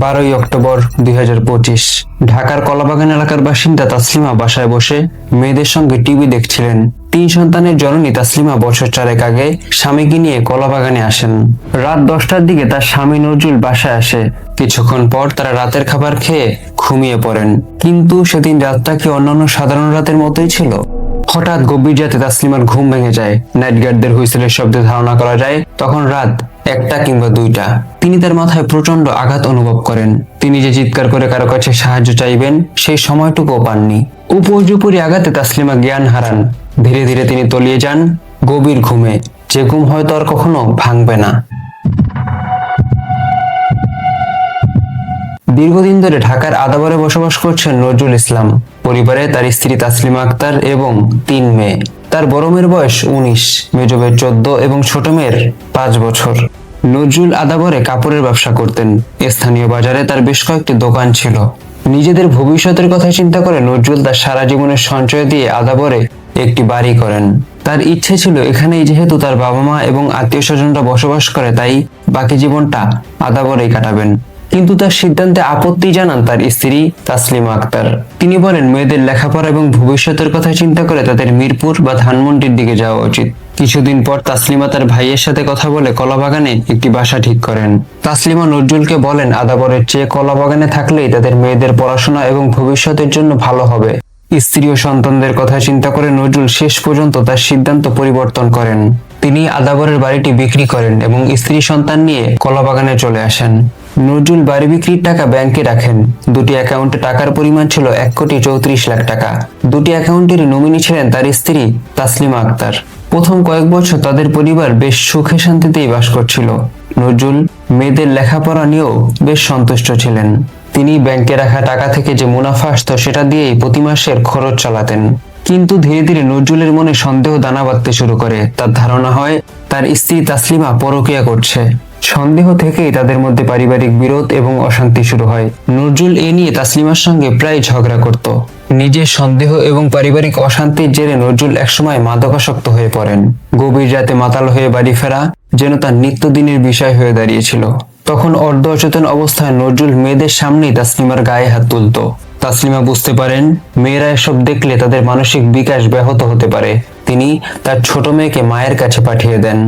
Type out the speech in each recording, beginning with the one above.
12 October 2025 ঢাকার কলাবাগান এলাকার বাসিন্দা তাসলিমা বাসায় বসে মেয়েদের সঙ্গে টিভি দেখছিলেন। 3 সন্তানের জননী তাসলিমা বছর 4 আগে স্বামীকে নিয়ে কলাবাগানে আসেন। রাত 10টার দিকে তার স্বামী নজরুল বাসায় আসে। কিছুক্ষণ পর তারা রাতের খাবার খেয়ে ঘুমিয়ে পড়েন। কিন্তু সেদিন রাতটা কি অন্যান্য সাধারণ রাতের মতোই ছিল? হঠাৎ গভীর রাতে তাসলিমার ঘুম ভেঙে যায়। নাইট গার্ডদের হুইসেলের শব্দে ধারণা করা যায় তখন রাত 1টা কিংবা 2টা। তিনি তার মাথায় প্রচন্ড আঘাত অনুভব করেন। তিনি যে চিৎকার করে কারো কাছে সাহায্য চাইবেন সেই সময়টুকুও পাননি। উপর্যুপরি আঘাতে তাসলিমা জ্ঞান হারান। ধীরে ধীরে তিনি তলিয়ে যান গভীর ঘুমে, যে ঘুম হয়তো আর কখনো ভাঙবে না। দীর্ঘদিন ধরে ঢাকার আদাবরে বসবাস করছেন নজরুল ইসলাম। পরিবারে তার স্ত্রী তাসলিমা আক্তার এবং 3 মেয়ে। তার বড় মেয়ের বয়স 19, মেজ মেয়ের 14 এবং ছোট মেয়ের 5 বছর। নজরুল আদাবরে কাপড়ের ব্যবসা করতেন। স্থানীয় বাজারে তার বেশ কয়েকটি দোকান ছিল। নিজেদের ভবিষ্যতের কথা চিন্তা করে নজরুল তার সারা জীবনের সঞ্চয় দিয়ে আদাবরে একটি বাড়ি করেন। তার ইচ্ছে ছিল এখানেই যেহেতু তার বাবা মা এবং আত্মীয় স্বজনরা বসবাস করে, তাই বাকি জীবনটা আদাবরেই কাটাবেন। কিন্তু তার সিদ্ধান্তে আপত্তি জানান তার স্ত্রী তাসলিমা আক্তার। তিনি বলেন মেয়েদের লেখাপড়া এবং ভবিষ্যতের কথা চিন্তা করে তাদের মিরপুর বা ধানমন্ডির দিকে যাওয়া উচিত। কিছুদিন পর তাসলিমা তার ভাইয়ের সাথে কথা বলে কলাবাগানে একটি বাসা ঠিক করেন। তাসলিমা নজরুলকে বলেন আদাবরের চেয়ে কলাবাগানে থাকলেই তাদের মেয়েদের পড়াশোনা এবং ভবিষ্যতের জন্য ভালো হবে। স্ত্রী ও সন্তানদের কথা চিন্তা করে নজরুল শেষ পর্যন্ত তার সিদ্ধান্ত পরিবর্তন করেন। তিনি আদাবরের বাড়িটি বিক্রি করেন এবং স্ত্রী সন্তান নিয়ে কলাবাগানে চলে আসেন। নজরুল বাড়ি বিক্রির টাকা ব্যাংকে রাখেন। 2টি অ্যাকাউন্টে টাকার পরিমাণ ছিল 1,34,00,000 টাকা। 2টি অ্যাকাউন্টেরই নমিনি ছিলেন তার স্ত্রী তাসলিমা আক্তার। প্রথম কয়েক বছর তাদের পরিবার বেশ সুখে শান্তিতেই বাস করছিল। নজরুল মেয়েদের লেখাপড়া নিয়েও বেশ সন্তুষ্ট ছিলেন। তিনি ব্যাংকে রাখা টাকা থেকে যে মুনাফা আসতো সেটা দিয়েই প্রতি মাসের খরচ চালাতেন। কিন্তু ধীরে ধীরে নজরুলের মনে সন্দেহ দানা বাঁধতে শুরু করে। তার ধারণা হয় তার স্ত্রী তাসলিমা পরকীয়া করছে। সন্দেহ থেকেই তাদের মধ্যে পারিবারিক বিরোধ এবং অশান্তি শুরু হয়। নজরুল এ নিয়ে তাসলিমার সঙ্গে প্রায় ঝগড়া করত। নিজের সন্দেহ এবং পারিবারিক অশান্তির জেরে নজরুল একসময় মাদকাসক্ত হয়ে পড়েন। গভীর রাতে মাতাল হয়ে বাড়ি ফেরা যেন তার নিত্যদিনের বিষয় হয়ে দাঁড়িয়েছিল। তখন অর্ধ অচেতন অবস্থায় নজরুল মেয়েদের সামনেই তাসলিমার গায়ে হাত তুলত। তাসলিমা বুঝতে পারেন মেয়েরা এসব দেখলে তাদের মানসিক বিকাশ ব্যাহত হতে পারে। তিনি তার ছোট মেয়েকে মায়ের কাছে পাঠিয়ে দেন।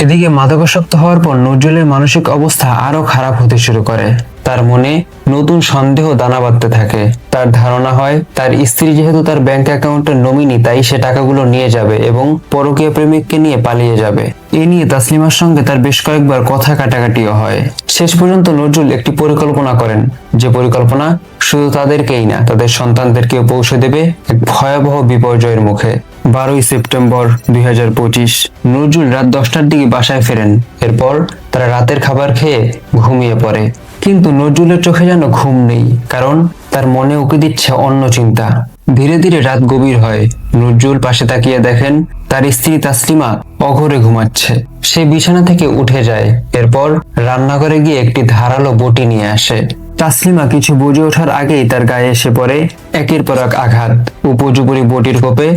এদিকে মাদকাসক্ত হওয়ার পর নজরুলের মানসিক অবস্থা আরো খারাপ হতে শুরু করে। তার মনে নতুন সন্দেহ দানা বাঁধতে থাকে। তার ধারণা হয় তার স্ত্রী যেহেতু তার ব্যাংক অ্যাকাউন্টের নমিনি, তাই সে টাকাগুলো নিয়ে যাবে এবং পরকীয়া প্রেমিককে নিয়ে পালিয়ে যাবে। এ নিয়ে তাসলিমার সঙ্গে তার বেশ কয়েকবার কথা কাটাকাটিও হয়। শেষ পর্যন্ত নজরুল একটি পরিকল্পনা করেন, যে পরিকল্পনা শুধু তাদেরকেই না, তাদের সন্তানদেরকেও পৌঁছে দেবে এক ভয়াবহ বিপর্যয়ের মুখে। 12 সেপ্টেম্বর 2025 নজরুল রাত 10টার দিকে বাসায় ফেরেন। এরপর তারা রাতের খাবার খেয়ে ঘুমিয়ে পড়ে। কিন্তু নজরুলের চোখে যেন ঘুম নেই, কারণ তার মনে উকি দিচ্ছে অন্য চিন্তা। ধীরে ধীরে রাত গভীর হয়। নজরুল পাশে তাকিয়ে দেখেন তার স্ত্রী তাসলিমা অঘরে ঘুমাচ্ছে। সে বিছানা থেকে উঠে যায়। এরপর রান্নাঘরে গিয়ে একটি ধারালো বটি নিয়ে আসে। তাসলিমা কিছু বুঝে ওঠার আগেই তার গায়ে এসে পড়ে একের পর এক আঘাত। উপর্যুপরি বটির কোপে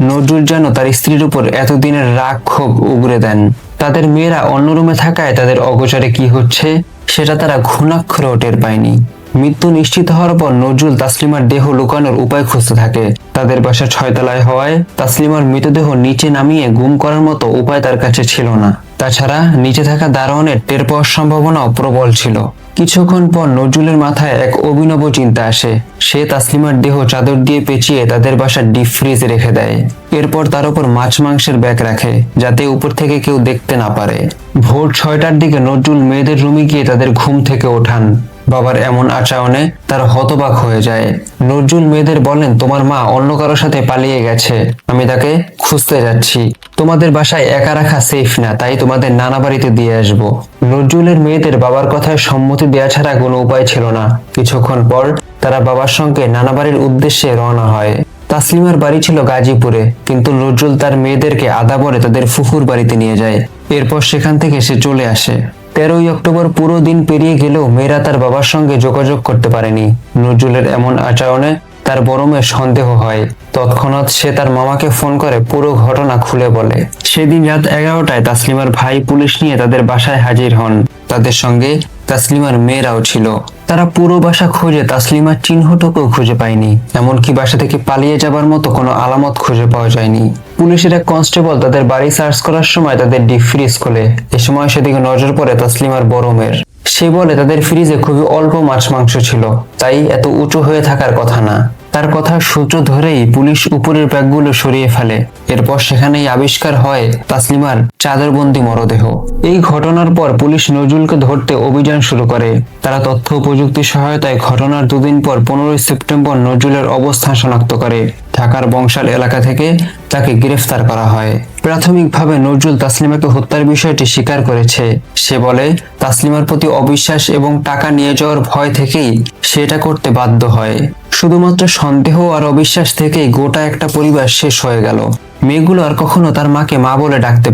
নজরুল যেন তার স্ত্রীর উপর এতদিনের রাগ ক্ষোভ উগরে দেন। তাদের মেয়েরা অন্য রুমে থাকায় তাদের অগোচরে কি হচ্ছে সেটা তারা ঘুণাক্ষরেও টের পায়নি। মৃত্যু নিশ্চিত হওয়ার পর নজরুল তাসলিমার দেহ লুকানোর উপায় খুঁজতে থাকে। তাদের বাসা 6 তলায় হওয়ায় তাসলিমার মৃতদেহ নিচে নামিয়ে গুম করার মতো উপায় তার কাছে ছিল না। তাছাড়া নিচে থাকা দারোয়ানের টের পাওয়ার সম্ভাবনাও প্রবল ছিল। কিছুক্ষণ পর নজরুলের মাথায় এক অভিনব চিন্তা আসে। সে তাসলিমার দেহ চাদর দিয়ে পেঁচিয়ে তাদের বাসার ডিপ ফ্রিজে রেখে দেয়। এরপর তার উপর মাছ মাংসের ব্যাগ রাখে, যাতে উপর থেকে কেউ দেখতে না পারে। ভোর 6টার দিকে নজরুল মেয়েদের রুমে গিয়ে তাদের ঘুম থেকে ওঠান। বাবার এমন আচরণে তারা হতবাক হয়ে যায়। নজরুল মেয়েদের বলেন, তোমার মা অন্য কারোর সাথে পালিয়ে গেছে, আমি তাকে খুঁজতে যাচ্ছি। তোমাদের বাসায় একা রাখা সেফ না, তাই তোমাদের নানা বাড়িতে দিয়ে আসবো। নজরুলের মেয়েদের বাবার কথায় সম্মতি দেওয়া ছাড়া কোনো উপায় ছিল না। কিছুক্ষণ পর তারা বাবার সঙ্গে নানা বাড়ির উদ্দেশ্যে রওনা হয়। তাসলিমার বাড়ি ছিল গাজীপুরে, কিন্তু নজরুল তার মেয়েদেরকে আদাবরে তাদের ফুফুর বাড়িতে নিয়ে যায়। এরপর সেখান থেকে সে চলে আসে। 13 অক্টোবর পুরো দিন পেরিয়ে গেলেও মেয়েরা তার বাবার সঙ্গে যোগাযোগ করতে পারেনি। নজরুলের এমন আচরণে তার বড় মেয়ের সন্দেহ হয়। তৎক্ষণাৎ সে তার মামাকে ফোন করে পুরো ঘটনা খুলে বলে। সেদিন রাত 11টায় তাসলিমার ভাই পুলিশ নিয়ে তাদের বাসায় হাজির হন। তাদের সঙ্গে তাসলিমার মেয়েরাও ছিল। তারা পুরো বাসা খুঁজে তাসলিমার চিহ্নটুকুও খুঁজে পায়নি, এমনকি বাসা থেকে পালিয়ে যাবার মতো কোনো আলামত খুঁজে পাওয়া যায়নি। পুলিশের এক কনস্টেবল তাদের বাড়ি সার্চ করার সময় তাদের ডিপ ফ্রিজ খোলে। এ সময় সেদিকে নজর পড়ে তাসলিমার বড় মেয়ের। সে বলে তাদের ফ্রিজে খুবই অল্প মাছ মাংস ছিল, তাই এত উঁচু হয়ে থাকার কথা না। তার কথার সূত্র ধরেই পুলিশ উপরের ব্যাগগুলো সরিয়ে ফেলে। এরপর সেখানেই আবিষ্কার হয় তাসলিমার চাদরবন্দি মরদেহ। এই ঘটনার পর পুলিশ নজরুলকে ধরতে অভিযান শুরু করে। তারা তথ্য ও প্রযুক্তি সহায়তায় ঘটনার দুদিন পর 15 সেপ্টেম্বর নজরুলের অবস্থান শনাক্ত করে। ঢাকার বংশাল এলাকা থেকে তাকে গ্রেফতার করা হয়। প্রাথমিকভাবে নজরুল তাসলিমাকে হত্যার বিষয়টি স্বীকার করেছে। সে বলে তাসলিমার প্রতি অবিশ্বাস এবং টাকা নিয়ে যাওয়ার ভয় থেকেই সেটা করতে বাধ্য হয়। শুধুমাত্র সন্দেহ আর অবিশ্বাস থেকেই গোটা একটা পরিবার শেষ হয়ে গেল। মেয়েগুলো আর কখনো তার মাকে মা বলে ডাকতে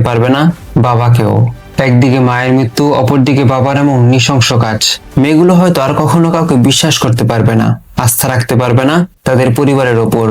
পারবে না বাবাকেও। একদিকে মায়ের মৃত্যু, অপরদিকে বাবার এমন নৃশংস কাজ। মেয়েগুলো হয়তো আর কখনো কাউকে বিশ্বাস করতে পারবে না, আস্থা রাখতে পারবে না তাদের পরিবারের ওপর।